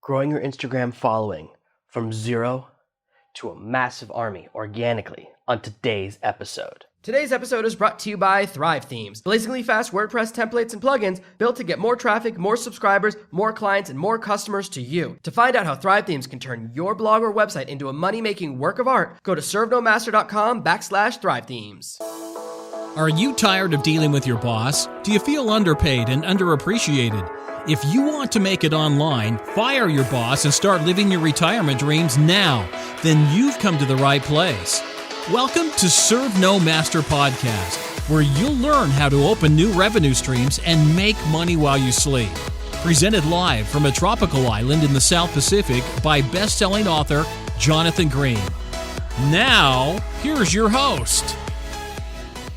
growing your Instagram following from zero to a massive army organically on today's episode. Today's episode is brought to you by ThriveThemes, blazingly fast WordPress templates and plugins built to get more traffic, more subscribers, more clients, and more customers to you. To find out how ThriveThemes can turn your blog or website into a money-making work of art, go to servenomaster.com/ThriveThemes. Are you tired of dealing with your boss? Do you feel underpaid and underappreciated? If you want to make it online, fire your boss and start living your retirement dreams now, then you've come to the right place. Welcome to Serve No Master Podcast, where you'll learn how to open new revenue streams and make money while you sleep. Presented live from a tropical island in the South Pacific by best-selling author Jonathan Green. Now, here's your host.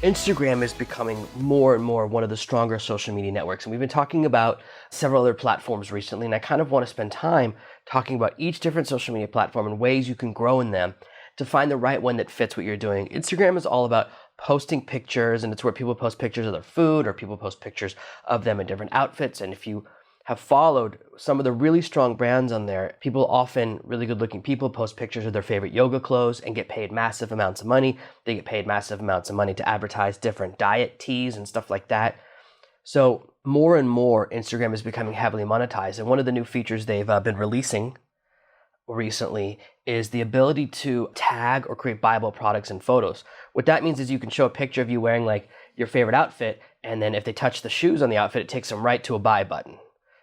Instagram is becoming more and more one of the stronger social media networks, and we've been talking about several other platforms recently, and I kind of want to spend time talking about each different social media platform and ways you can grow in them to find the right one that fits what you're doing. Instagram is all about posting pictures, and it's where people post pictures of their food or people post pictures of them in different outfits. And if you have followed some of the really strong brands on there, people often, really good looking people, post pictures of their favorite yoga clothes and get paid massive amounts of money. They get paid massive amounts of money to advertise different diet teas and stuff like that. So more and more, Instagram is becoming heavily monetized. And one of the new features they've been releasing recently is the ability to tag or create buyable products and photos. What that means is you can show a picture of you wearing like your favorite outfit, and then if they touch the shoes on the outfit, it takes them right to a buy button.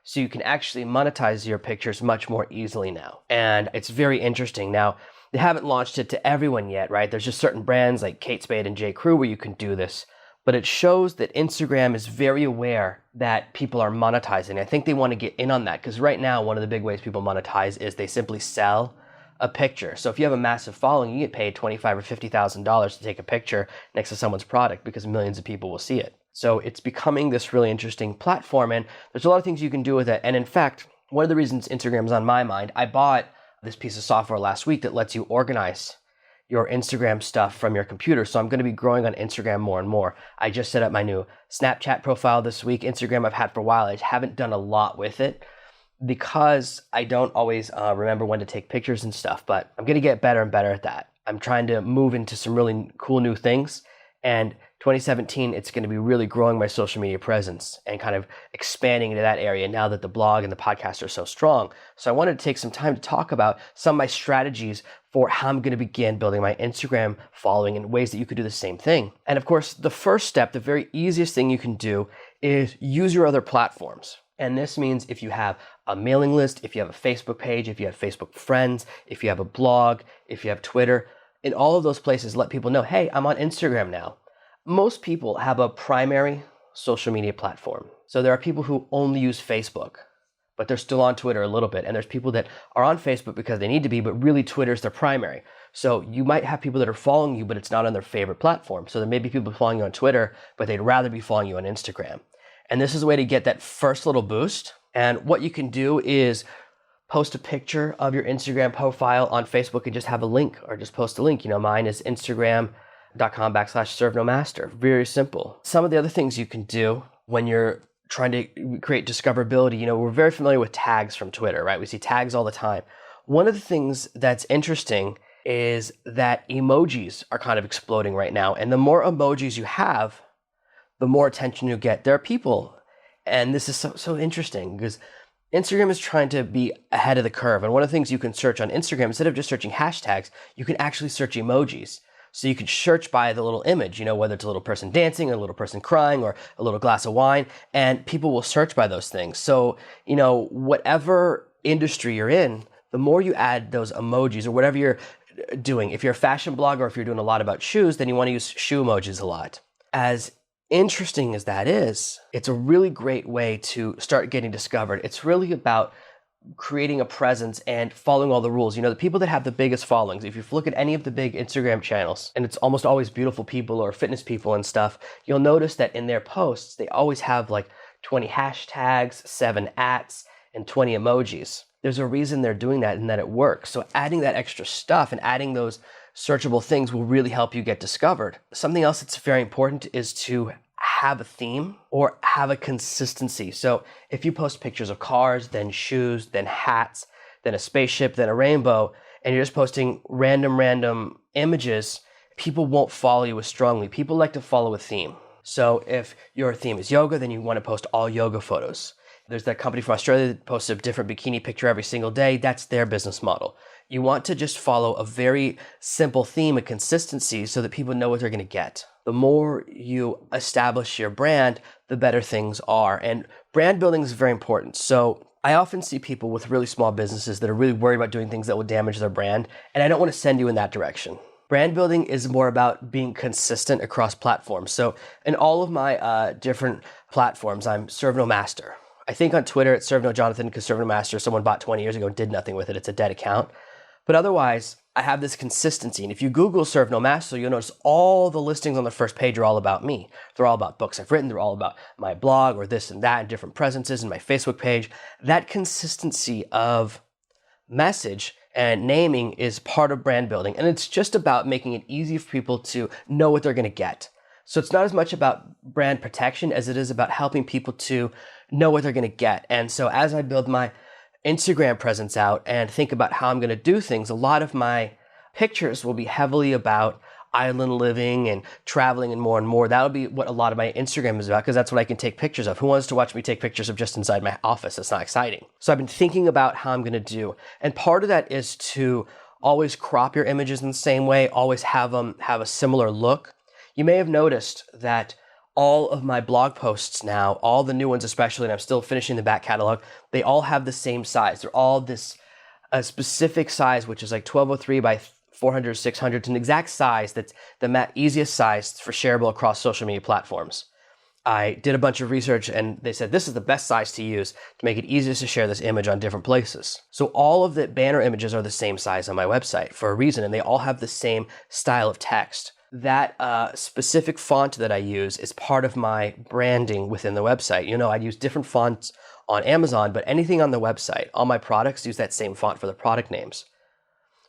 So you can actually monetize your pictures much more easily now. And it's very interesting. Now, they haven't launched it to everyone yet, right? There's just certain brands like Kate Spade and J. Crew where you can do this. But it shows that Instagram is very aware that people are monetizing. I think they want to get in on that because right now, one of the big ways people monetize is they simply sell a picture. So if you have a massive following, you get paid $25,000 or $50,000 to take a picture next to someone's product because millions of people will see it. So it's becoming this really interesting platform, and there's a lot of things you can do with it. And in fact, one of the reasons Instagram is on my mind, I bought this piece of software last week that lets you organize your Instagram stuff from your computer. So I'm going to be growing on Instagram more and more. I just set up my new Snapchat profile this week. Instagram I've had for a while. I haven't done a lot with it because I don't always remember when to take pictures and stuff, but I'm going to get better and better at that. I'm trying to move into some really cool new things, and 2017, it's going to be really growing my social media presence and kind of expanding into that area now that the blog and the podcast are so strong. So I wanted to take some time to talk about some of my strategies for how I'm going to begin building my Instagram following and ways that you could do the same thing. And of course, the first step, the very easiest thing you can do is use your other platforms. And this means if you have a mailing list, if you have a Facebook page, if you have Facebook friends, if you have a blog, if you have Twitter, in all of those places, let people know, hey, I'm on Instagram now. Most people have a primary social media platform. So there are people who only use Facebook, but they're still on Twitter a little bit. And there's people that are on Facebook because they need to be, but really Twitter's their primary. So you might have people that are following you, but it's not on their favorite platform. So there may be people following you on Twitter, but they'd rather be following you on Instagram. And this is a way to get that first little boost. And what you can do is post a picture of your Instagram profile on Facebook and just have a link, or just post a link. You know, mine is Instagram.com/servenomaster. Very simple. Some of the other things you can do when you're trying to create discoverability, you know, we're very familiar with tags from Twitter, right? We see tags all the time. One of the things that's interesting is that emojis are kind of exploding right now. And the more emojis you have, the more attention you get. There are people, and this is so interesting because Instagram is trying to be ahead of the curve. And one of the things you can search on Instagram, instead of just searching hashtags, you can actually search emojis. So you can search by the little image, you know, whether it's a little person dancing, or a little person crying, or a little glass of wine, and people will search by those things. So, you know, whatever industry you're in, the more you add those emojis or whatever you're doing, if you're a fashion blogger or if you're doing a lot about shoes, then you want to use shoe emojis a lot. As interesting as that is, it's a really great way to start getting discovered. It's really about creating a presence and following all the rules. You know, the people that have the biggest followings, if you look at any of the big Instagram channels, and it's almost always beautiful people or fitness people and stuff, you'll notice that in their posts, they always have like 20 hashtags, 7 ats, and 20 emojis. There's a reason they're doing that and that it works. So adding that extra stuff and adding those searchable things will really help you get discovered. Something else that's very important is to have a theme or have a consistency. So if you post pictures of cars, then shoes, then hats, then a spaceship, then a rainbow, and you're just posting random images, people won't follow you as strongly. People like to follow a theme. So if your theme is yoga, then you want to post all yoga photos. There's that company from Australia that posts a different bikini picture every single day. That's their business model. You want to just follow a very simple theme, a consistency, so that people know what they're going to get. The more you establish your brand, the better things are. And brand building is very important. So I often see people with really small businesses that are really worried about doing things that will damage their brand, and I don't want to send you in that direction. Brand building is more about being consistent across platforms. So in all of my different platforms, I'm servenomaster. I think on Twitter it's servenojonathan because servenomaster someone bought 20 years ago and did nothing with it. It's a dead account. But otherwise, I have this consistency. And if you Google servenomaster, you'll notice all the listings on the first page are all about me. They're all about books I've written. They're all about my blog or this and that and different presences and my Facebook page. That consistency of message and naming is part of brand building. And it's just about making it easy for people to know what they're going to get. So it's not as much about brand protection as it is about helping people to know what they're going to get. And so as I build my Instagram presence out and think about how I'm going to do things, a lot of my pictures will be heavily about island living and traveling and more. That'll be what a lot of my Instagram is about because that's what I can take pictures of. Who wants to watch me take pictures of just inside my office? That's not exciting. So I've been thinking about how I'm going to do. And part of that is to always crop your images in the same way, always have them have a similar look. You may have noticed that all of my blog posts now, all the new ones especially, and I'm still finishing the back catalog, they all have the same size. They're all this specific size, which is like 1203 by 400, 600. It's an exact size that's the easiest size for shareable across social media platforms. I did a bunch of research and they said this is the best size to use to make it easiest to share this image on different places. So all of the banner images are the same size on my website for a reason, and they all have the same style of text. That specific font that I use is part of my branding within the website. You know, I'd use different fonts on Amazon, but anything on the website, all my products use that same font for the product names.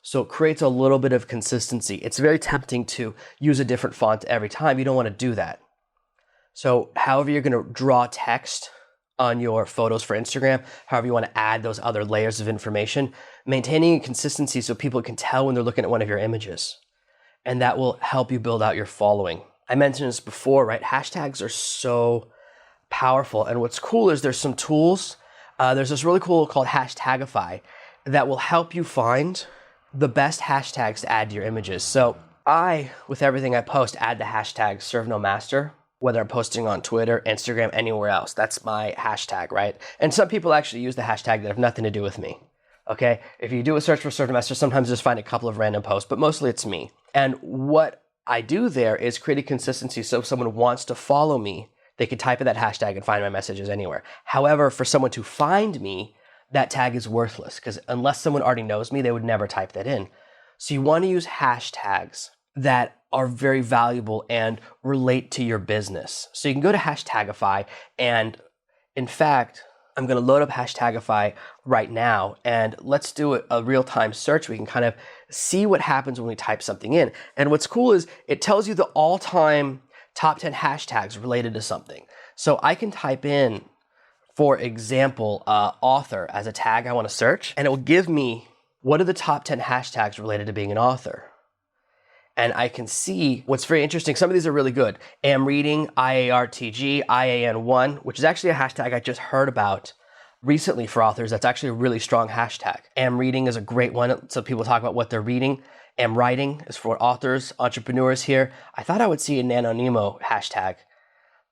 So it creates a little bit of consistency. It's very tempting to use a different font every time. You don't want to do that. So however you're going to draw text on your photos for Instagram, however you want to add those other layers of information, maintaining a consistency so people can tell when they're looking at one of your images. And that will help you build out your following. I mentioned this before, right? Hashtags are so powerful. And what's cool is there's some tools. There's this really cool called Hashtagify that will help you find the best hashtags to add to your images. So I, with everything I post, add the hashtag servenomaster, whether I'm posting on Twitter, Instagram, anywhere else. That's my hashtag, right? And some people actually use the hashtag that have nothing to do with me. Okay, if you do a search for servenomaster, sometimes just find a couple of random posts, but mostly it's me. And what I do there is create a consistency so if someone wants to follow me, they can type in that hashtag and find my messages anywhere. However, for someone to find me, that tag is worthless because unless someone already knows me, they would never type that in. So you want to use hashtags that are very valuable and relate to your business. So you can go to Hashtagify, and in fact, I'm going to load up Hashtagify right now, and let's do a real-time search. We can kind of see what happens when we type something in. And what's cool is it tells you the all-time top 10 hashtags related to something. So I can type in, for example, author as a tag I want to search, and it will give me what are the top 10 hashtags related to being an author. And I can see what's very interesting. Some of these are really good. Am reading, IARTG, IAN1, which is actually a hashtag I just heard about recently for authors. That's actually a really strong hashtag. Am reading is a great one. So people talk about what they're reading. Am writing is for authors, entrepreneurs here. I thought I would see a NaNoNemo hashtag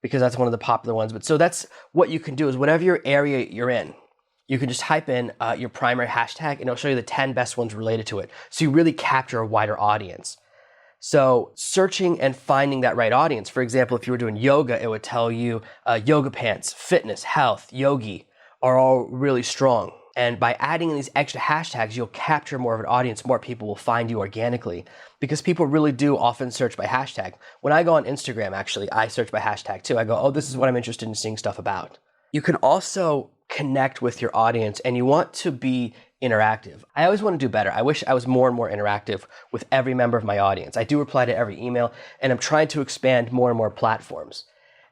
because that's one of the popular ones. But so that's what you can do is whatever your area you're in, you can just type in your primary hashtag and it'll show you the 10 best ones related to it. So you really capture a wider audience. So searching and finding that right audience. For example, if you were doing yoga, it would tell you yoga pants, fitness, health, yogi are all really strong. And by adding in these extra hashtags, you'll capture more of an audience. More people will find you organically because people really do often search by hashtag. When I go on Instagram, actually, I search by hashtag too. I go, oh, this is what I'm interested in seeing stuff about. You can also connect with your audience and you want to be interactive. I always want to do better. I wish I was more and more interactive with every member of my audience. I do reply to every email and I'm trying to expand more and more platforms.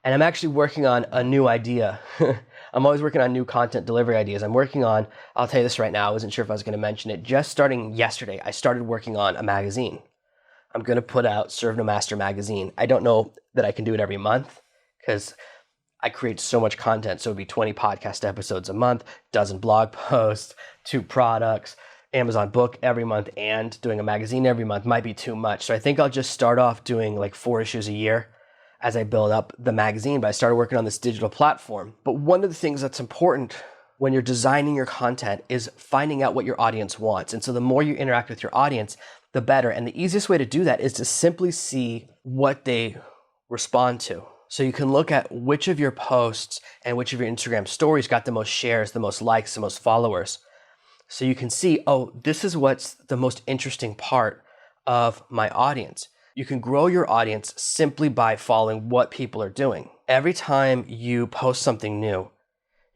And I'm actually working on a new idea. I'm always working on new content delivery ideas. I'm working on, I'll tell you this right now, I wasn't sure if I was going to mention it. Just starting yesterday, I started working on a magazine. I'm going to put out Servenomaster magazine. I don't know that I can do it every month because I create so much content. So it'd be 20 podcast episodes a month, dozen blog posts, 2 products, Amazon book every month, and doing a magazine every month might be too much. So I think I'll just start off doing like 4 issues a year as I build up the magazine. But I started working on this digital platform. But one of the things that's important when you're designing your content is finding out what your audience wants. And so the more you interact with your audience, the better. And the easiest way to do that is to simply see what they respond to. So you can look at which of your posts and which of your Instagram stories got the most shares, the most likes, the most followers. So you can see, oh, this is what's the most interesting part of my audience. You can grow your audience simply by following what people are doing. Every time you post something new,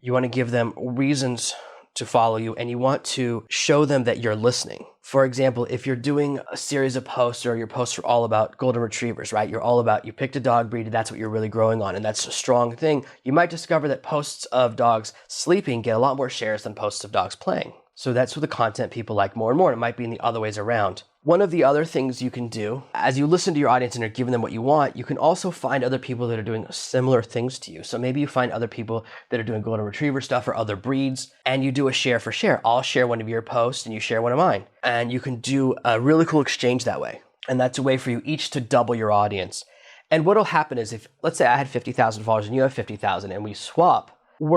you want to give them reasons to follow you, and you want to show them that you're listening. For example, if you're doing a series of posts or your posts are all about golden retrievers, right? You're all about, you picked a dog breed, that's what you're really growing on, and that's a strong thing. You might discover that posts of dogs sleeping get a lot more shares than posts of dogs playing. So that's what the content people like more and more. It might be in the other ways around. One of the other things you can do, as you listen to your audience and you're giving them what you want, you can also find other people that are doing similar things to you. So maybe you find other people that are doing golden retriever stuff or other breeds, and you do a share for share. I'll share one of your posts and you share one of mine. And you can do a really cool exchange that way. And that's a way for you each to double your audience. And what'll happen is if, let's say I had 50,000 followers and you have 50,000 and we swap, we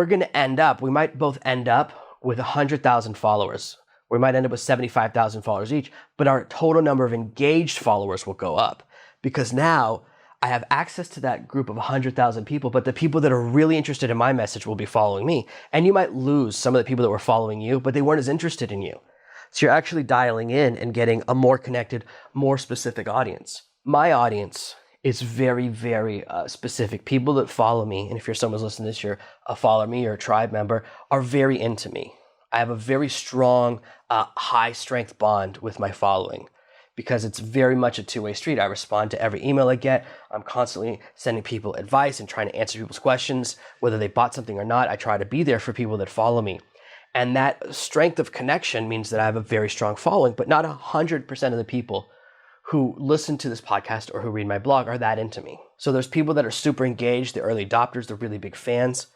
might both end up with 100,000 followers. We might end up with 75,000 followers each, but our total number of engaged followers will go up because now I have access to that group of 100,000 people, but the people that are really interested in my message will be following me. And you might lose some of the people that were following you, but they weren't as interested in you. So you're actually dialing in and getting a more connected, more specific audience. My audience is very, very specific. People that follow me, and if you're someone who's listening to this, you're a follower me or a tribe member, are very into me. I have a very strong, high strength bond with my following because it's very much a two-way street. I respond to every email I get. I'm constantly sending people advice and trying to answer people's questions, whether they bought something or not. I try to be there for people that follow me. And that strength of connection means that I have a very strong following, but not 100% of the people who listen to this podcast or who read my blog are that into me. So there's people that are super engaged, the early adopters, the really big fans,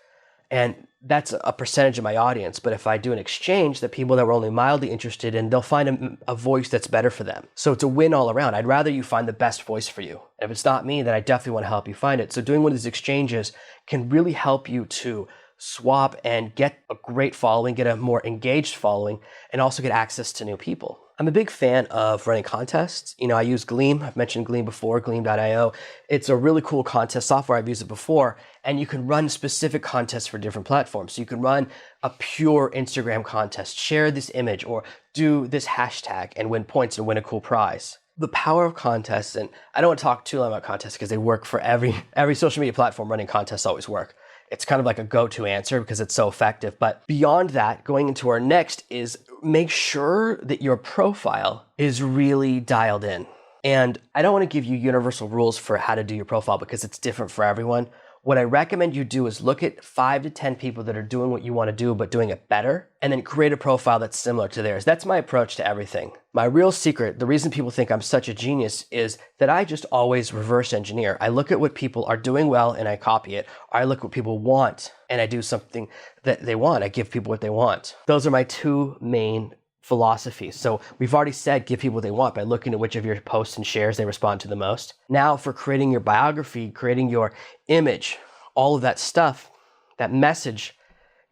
and that's a percentage of my audience. But if I do an exchange, the people that were only mildly interested in, they'll find a voice that's better for them. So it's a win all around. I'd rather you find the best voice for you. And if it's not me, then I definitely want to help you find it. So doing one of these exchanges can really help you to swap and get a great following, get a more engaged following, and also get access to new people. I'm a big fan of running contests. I use Gleam. I've mentioned Gleam before, Gleam.io. It's a really cool contest software. I've used it before. And you can run specific contests for different platforms. So you can run a pure Instagram contest, share this image, or do this hashtag and win points and win a cool prize. The power of contests, and I don't want to talk too long about contests because they work for every social media platform. Running contests always work. It's kind of like a go-to answer because it's so effective. But beyond that, going into our next is make sure that your profile is really dialed in. And I don't want to give you universal rules for how to do your profile because it's different for everyone. What I recommend you do is look at 5 to 10 people that are doing what you want to do, but doing it better, and then create a profile that's similar to theirs. That's my approach to everything. My real secret, the reason people think I'm such a genius is that I just always reverse engineer. I look at what people are doing well and I copy it. Or I look at what people want and I do something that they want. I give people what they want. Those are my 2 main philosophies. So we've already said give people what they want by looking at which of your posts and shares they respond to the most. Now for creating your biography, creating your image, all of that stuff, that message,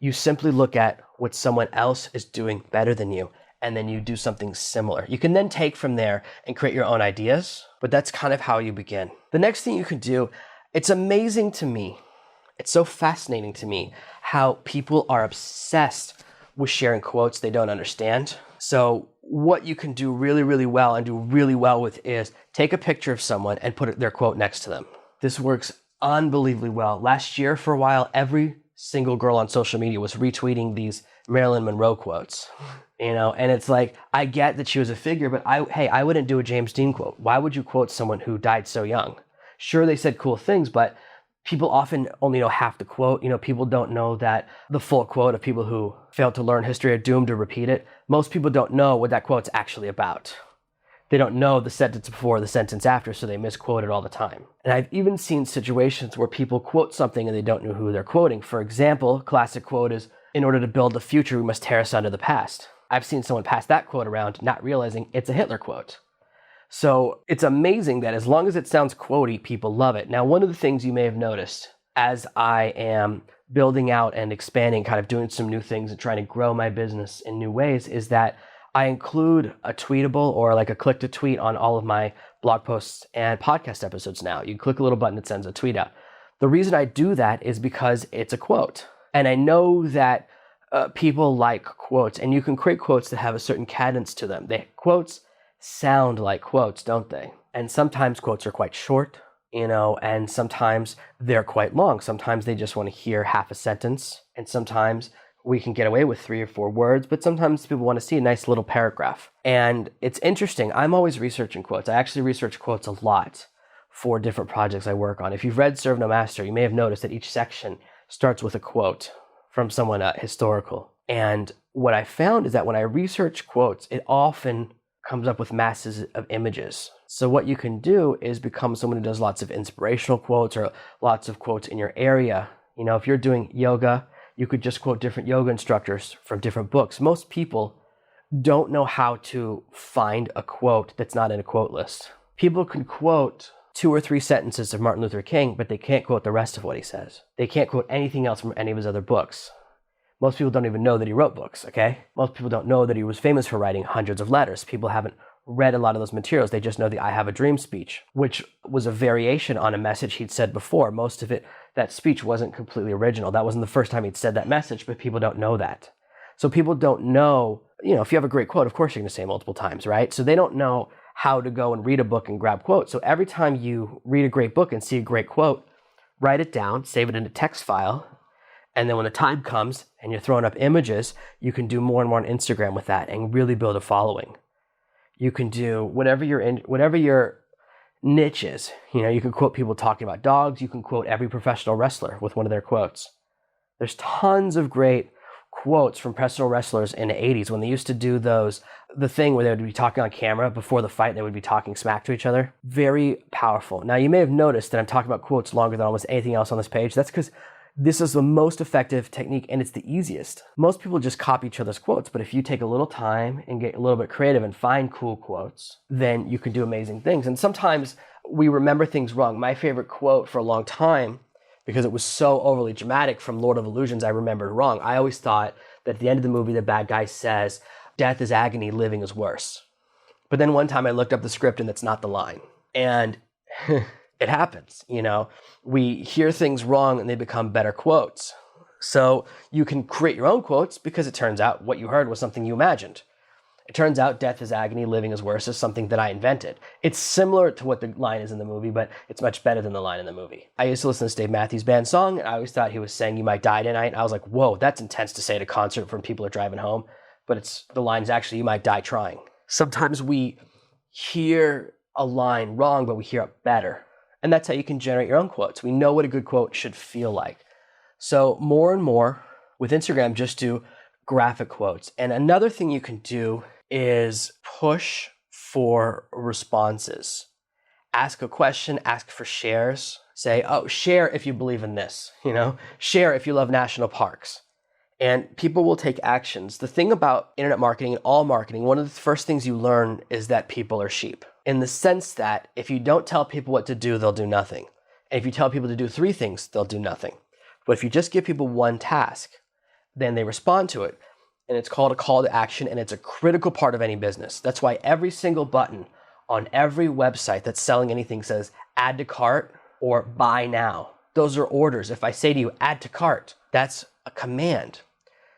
you simply look at what someone else is doing better than you, and then you do something similar. You can then take from there and create your own ideas, but that's kind of how you begin. The next thing you can do, it's amazing to me, it's so fascinating to me how people are obsessed with sharing quotes they don't understand. So what you can do really, really well and do really well with is take a picture of someone and put their quote next to them. This works unbelievably well. Last year, for a while, every single girl on social media was retweeting these Marilyn Monroe quotes, and it's like, I get that she was a figure, but I wouldn't do a James Dean quote. Why would you quote someone who died so young? Sure, they said cool things, but People often only know half the quote. People don't know that the full quote of people who failed to learn history are doomed to repeat it. Most people don't know what that quote's actually about. They don't know the sentence before, the sentence after, so they misquote it all the time. And I've even seen situations where people quote something and they don't know who they're quoting. For example, classic quote is, "In order to build the future, we must tear asunder the past." I've seen someone pass that quote around, not realizing it's a Hitler quote. So it's amazing that as long as it sounds quotey, people love it. Now, one of the things you may have noticed as I am building out and expanding, kind of doing some new things and trying to grow my business in new ways, is that I include a tweetable or like a click to tweet on all of my blog posts and podcast episodes now. You click a little button that sends a tweet out. The reason I do that is because it's a quote. And I know that people like quotes, and you can create quotes that have a certain cadence to them. Quotes sound like quotes, don't they? And sometimes quotes are quite short, and sometimes they're quite long. Sometimes they just want to hear half a sentence, and sometimes we can get away with 3 or 4 words, but sometimes people want to see a nice little paragraph. And it's interesting. I'm always researching quotes. I actually research quotes a lot for different projects I work on. If you've read Servenomaster, you may have noticed that each section starts with a quote from someone historical. And what I found is that when I research quotes, it often comes up with masses of images. So what you can do is become someone who does lots of inspirational quotes or lots of quotes in your area. If you're doing yoga, you could just quote different yoga instructors from different books. Most people don't know how to find a quote that's not in a quote list. People can quote 2 or 3 sentences of Martin Luther King, but they can't quote the rest of what he says. They can't quote anything else from any of his other books. Most people don't even know that he wrote books, okay? Most people don't know that he was famous for writing hundreds of letters. People haven't read a lot of those materials. They just know the "I have a dream" speech, which was a variation on a message he'd said before. Most of it, that speech wasn't completely original. That wasn't the first time he'd said that message, but people don't know that. So people don't know, if you have a great quote, of course you're going to say it multiple times, right? So they don't know how to go and read a book and grab quotes. So every time you read a great book and see a great quote, write it down, save it in a text file, and then when the time comes and you're throwing up images, you can do more and more on Instagram with that and really build a following. You can do whatever your niche is. You can quote people talking about dogs. You can quote every professional wrestler with one of their quotes. There's tons of great quotes from professional wrestlers in the 80s when they used to do the thing where they would be talking on camera before the fight. They would be talking smack to each other. Very powerful. Now, you may have noticed that I'm talking about quotes longer than almost anything else on this page. That's because this is the most effective technique and it's the easiest. Most people just copy each other's quotes, but if you take a little time and get a little bit creative and find cool quotes, then you can do amazing things. And sometimes we remember things wrong. My favorite quote for a long time, because it was so overly dramatic, from Lord of Illusions, I remembered wrong. I always thought that at the end of the movie, the bad guy says, "Death is agony, living is worse." But then one time I looked up the script and that's not the line. And it happens, we hear things wrong and they become better quotes. So you can create your own quotes because it turns out what you heard was something you imagined. It turns out "death is agony, living is worse" is something that I invented. It's similar to what the line is in the movie, but it's much better than the line in the movie. I used to listen to Dave Matthews Band song, and I always thought he was saying "you might die tonight." And I was like, whoa, that's intense to say at a concert when people are driving home. But the line's actually "you might die trying." Sometimes we hear a line wrong, but we hear it better. And that's how you can generate your own quotes. We know what a good quote should feel like. So more and more with Instagram, just do graphic quotes. And another thing you can do is push for responses. Ask a question, ask for shares. Say, oh, share if you believe in this, share if you love national parks. And people will take actions. The thing about internet marketing and all marketing, one of the first things you learn is that people are sheep. In the sense that if you don't tell people what to do, they'll do nothing. And if you tell people to do 3 things, they'll do nothing. But if you just give people one task, then they respond to it. And it's called a call to action, and it's a critical part of any business. That's why every single button on every website that's selling anything says add to cart or buy now. Those are orders. If I say to you, add to cart, that's a command.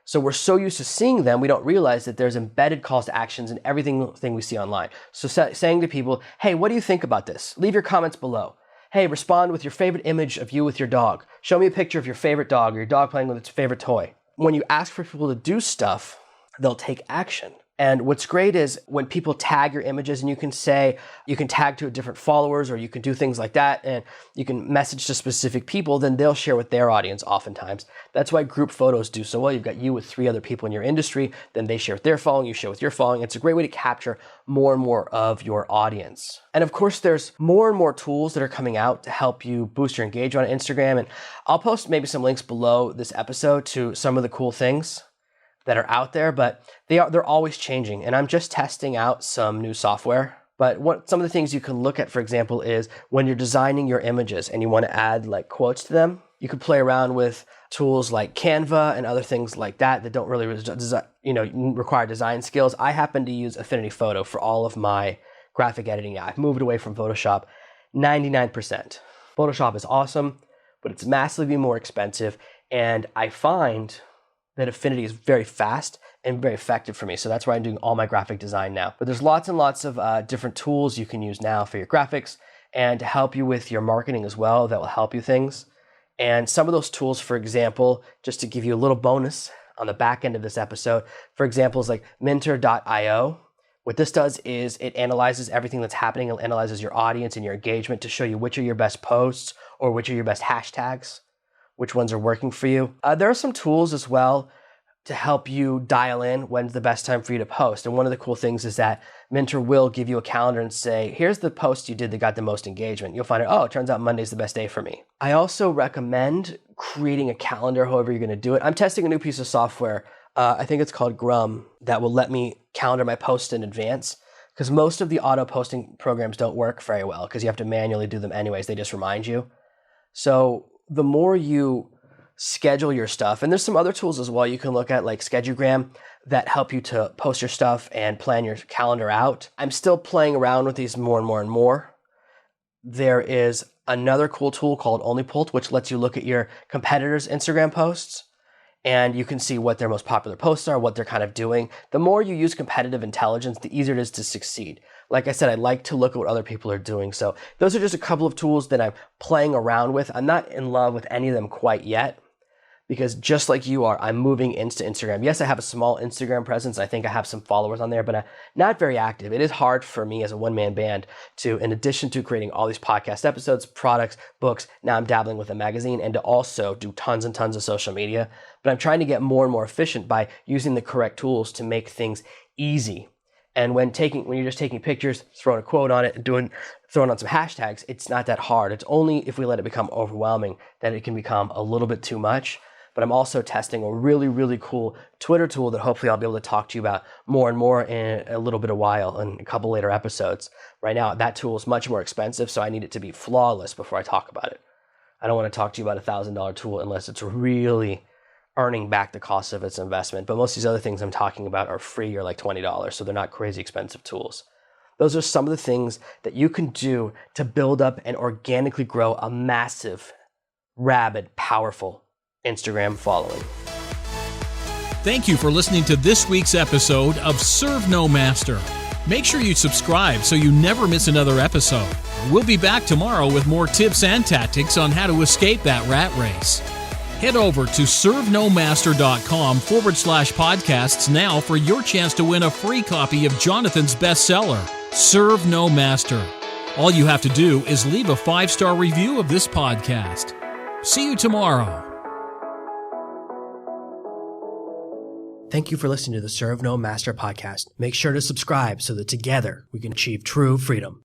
So we're so used to seeing them, we don't realize that there's embedded calls to actions in everything we see online. So saying to people, hey, what do you think about this? Leave your comments below. Hey, respond with your favorite image of you with your dog. Show me a picture of your favorite dog or your dog playing with its favorite toy. When you ask for people to do stuff, they'll take action. And what's great is when people tag your images, and you can tag to different followers, or you can do things like that, and you can message to specific people, then they'll share with their audience oftentimes. That's why group photos do so well. You've got you with 3 other people in your industry, then they share with their following, you share with your following. It's a great way to capture more and more of your audience. And of course, there's more and more tools that are coming out to help you boost your engagement on Instagram. And I'll post maybe some links below this episode to some of the cool things that are out there, but they're always changing. And I'm just testing out some new software. But some of the things you can look at, for example, is when you're designing your images and you want to add like quotes to them, you could play around with tools like Canva and other things like that don't really require design skills. I happen to use Affinity Photo for all of my graphic editing. I've moved away from Photoshop 99%. Photoshop is awesome, but it's massively more expensive. And I find that Affinity is very fast and very effective for me. So that's why I'm doing all my graphic design now. But there's lots and lots of different tools you can use now for your graphics and to help you with your marketing as well that will help you things. And some of those tools, for example, just to give you a little bonus on the back end of this episode, for example, is like Mentor.io. What this does is it analyzes everything that's happening. It analyzes your audience and your engagement to show you which are your best posts or which are your best hashtags, which ones are working for you. There are some tools as well to help you dial in when's the best time for you to post. And one of the cool things is that Mentor will give you a calendar and say, here's the post you did that got the most engagement. You'll find out, oh, it turns out Monday's the best day for me. I also recommend creating a calendar however you're gonna do it. I'm testing a new piece of software. I think it's called Grum, that will let me calendar my posts in advance, because most of the auto posting programs don't work very well because you have to manually do them anyways. They just remind you. So the more you schedule your stuff, and there's some other tools as well you can look at, like Schedugram, that help you to post your stuff and plan your calendar out. I'm still playing around with these more and more and more. There is another cool tool called Onlypult, which lets you look at your competitors' Instagram posts, and you can see what their most popular posts are, what they're kind of doing. The more you use competitive intelligence, the easier it is to succeed. Like I said, I like to look at what other people are doing. So those are just a couple of tools that I'm playing around with. I'm not in love with any of them quite yet, because just like you are, I'm moving into Instagram. Yes, I have a small Instagram presence. I think I have some followers on there, but I'm not very active. It is hard for me as a one-man band to, in addition to creating all these podcast episodes, products, books, now I'm dabbling with a magazine, and to also do tons and tons of social media. But I'm trying to get more and more efficient by using the correct tools to make things easy. And when you're just taking pictures, throwing a quote on it, and throwing on some hashtags, it's not that hard. It's only if we let it become overwhelming that it can become a little bit too much. But I'm also testing a really, really cool Twitter tool that hopefully I'll be able to talk to you about more and more in a little bit of while in a couple later episodes. Right now, that tool is much more expensive, so I need it to be flawless before I talk about it. I don't want to talk to you about a $1,000 tool unless it's really earning back the cost of its investment. But most of these other things I'm talking about are free or like $20, so they're not crazy expensive tools. Those are some of the things that you can do to build up and organically grow a massive, rabid, powerful Instagram following. Thank you for listening to this week's episode of ServenoMaster. Make sure you subscribe so you never miss another episode. We'll be back tomorrow with more tips and tactics on how to escape that rat race. Head over to servenomaster.com/podcasts now for your chance to win a free copy of Jonathan's bestseller, Serve No Master. All you have to do is leave a 5-star review of this podcast. See you tomorrow. Thank you for listening to the Serve No Master podcast. Make sure to subscribe so that together we can achieve true freedom.